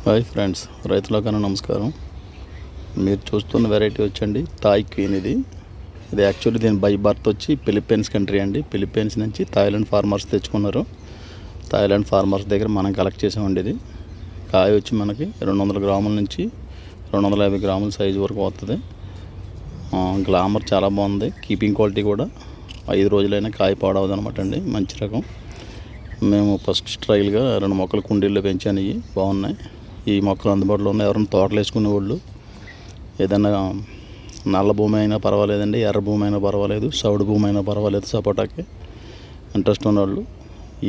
Hi friends, రైతులకన్నా నమస్కారం. మీరు చూస్తున్న వెరైటీ వచ్చండి థాయ్ క్వీన్. ఇది యాక్చువల్లీ దీని బై బర్త్ వచ్చి ఫిలిప్పీన్స్ కంట్రీ అండి. ఫిలిప్పీన్స్ నుంచి థాయిలాండ్ ఫార్మర్స్ తెచ్చుకున్నారు. థాయిలాండ్ ఫార్మర్స్ దగ్గర మనం కలెక్ట్ చేసామండి. ఇది కాయ వచ్చి మనకి 200 గ్రాముల నుంచి 250 గ్రాముల సైజు వరకు వస్తుంది. గ్లామర్ చాలా బాగుంది. కీపింగ్ క్వాలిటీ కూడా 5 రోజులైనా కాయ పాడవదు అనమాట అండి. మంచి రకం. మేము ఫస్ట్ ట్రయల్గా 2 మొక్కలు కుండీల్లో పెంచాను. ఇవి బాగున్నాయి. ఈ మొక్కలు అందుబాటులో ఉన్నాయి. ఎవరైనా తోటలు వేసుకునే వాళ్ళు, ఏదైనా నల్ల భూమి అయినా పర్వాలేదండి, ఎర్ర భూమి అయినా పర్వాలేదు, సౌడు భూమి అయినా పర్వాలేదు, సపోటాకి ఇంట్రెస్ట్ ఉన్నవాళ్ళు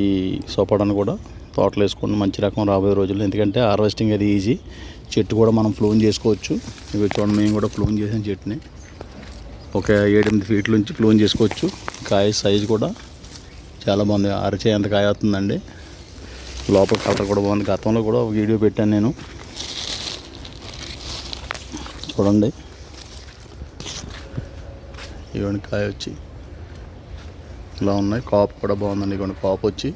ఈ సపోటాను కూడా తోటలు వేసుకుని మంచి రకం రాబోయే రోజుల్లో. ఎందుకంటే హార్వెస్టింగ్ అది ఈజీ. చెట్టు కూడా మనం ఫ్లూన్ చేసుకోవచ్చు. ఇవి చూడండి, మేము కూడా ఫ్లూన్ చేసిన చెట్టుని ఒక 7-8 ఫీట్ల నుంచి ఫ్లూన్ చేసుకోవచ్చు. కాయ సైజు కూడా చాలా బాగుంది. అరచే ఎంత కాయ అవుతుందండి. లోపల కలర్ కూడా బాగుంది. గతంలో కూడా ఒక వీడియో పెట్టాను నేను, చూడండి. ఇవన్నీ కాయ వచ్చి ఇలా ఉన్నాయి. కాపు కూడా బాగుందండి. ఇవన్నీ కాపు వచ్చి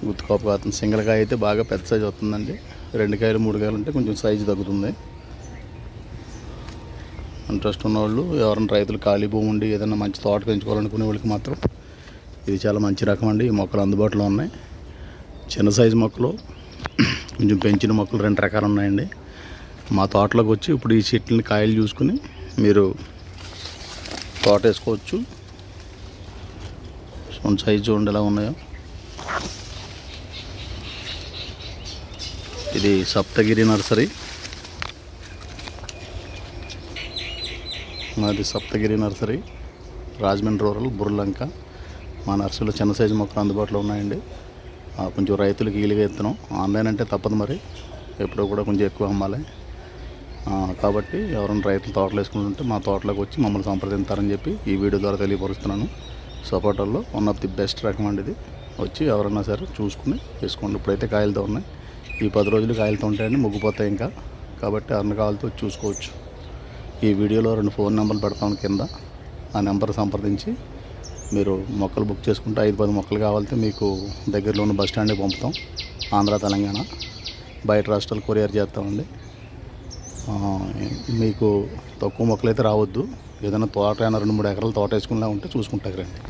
గుత్తి కాపు కాస్తుంది. సింగిల్ కాయ అయితే బాగా పెద్ద సైజు అవుతుందండి. 2 కాయలు 3 కాయలు అంటే కొంచెం సైజు తగ్గుతుంది. ఇంట్రెస్ట్ ఉన్నవాళ్ళు, ఎవరైనా రైతులు ఖాళీ భూమి ఉండి ఏదైనా మంచి తోట పెంచుకోవాలనుకునే వాళ్ళకి మాత్రం ఇది చాలా మంచి రకం అండి. ఈ మొక్కలు అందుబాటులో ఉన్నాయి. చిన్న సైజు మొక్కలు, కొంచెం పెంచిన మొక్కలు 2 రకాలు ఉన్నాయండి. మా తోటలోకి వచ్చి ఇప్పుడు ఈ చెట్లని కాయలు చూసుకుని మీరు తోట వేసుకోవచ్చు. సైజు చూడండి ఎలా ఉన్నాయో. ఇది సప్తగిరి నర్సరీ. మాది సప్తగిరి నర్సరీ, రాజమండ్రి రూరల్, బుర్లంక. మా నర్సరీలో చిన్న సైజు మొక్కలు అందుబాటులో ఉన్నాయండి. కొంచెం రైతులకు ఈలుగా ఎత్తున్నాం. ఆన్లైన్ అంటే తప్పదు, మరి ఎప్పుడో కూడా కొంచెం ఎక్కువ అమ్మాలి. కాబట్టి ఎవరైనా రైతులు తోటలు వేసుకుంటుంటే మా తోటలోకి వచ్చి మమ్మల్ని సంప్రదించారని చెప్పి ఈ వీడియో ద్వారా తెలియపరుస్తున్నాను. సపోటాల్లో వన్ ఆఫ్ ది బెస్ట్ రకం అండి. ఇది వచ్చి ఎవరైనా సరే చూసుకుని వేసుకోండి. ఇప్పుడైతే కాయలతో ఉన్నాయి. ఈ 10 రోజులు కాయలతో ఉంటాయండి, ముగ్గిపోతాయి ఇంకా. కాబట్టి కాయలతో చూసుకోవచ్చు. ఈ వీడియోలో 2 ఫోన్ నెంబర్లు పెడతాను కింద. ఆ నెంబర్ సంప్రదించి మీరు మొక్కలు బుక్ చేసుకుంటే 5-10 మొక్కలు కావాలంటే మీకు దగ్గరలో ఉన్న బస్ స్టాండ్కి పంపుతాం. ఆంధ్ర, తెలంగాణ, బయట రాష్ట్రాలు కొరియర్ చేస్తామండి. మీకు తక్కువ మొక్కలు అయితే రావద్దు. ఏదైనా తోట అయినా 2-3 ఎకరాలు తోట వేసుకునేలా ఉంటే చూసుకుంటారు రండి.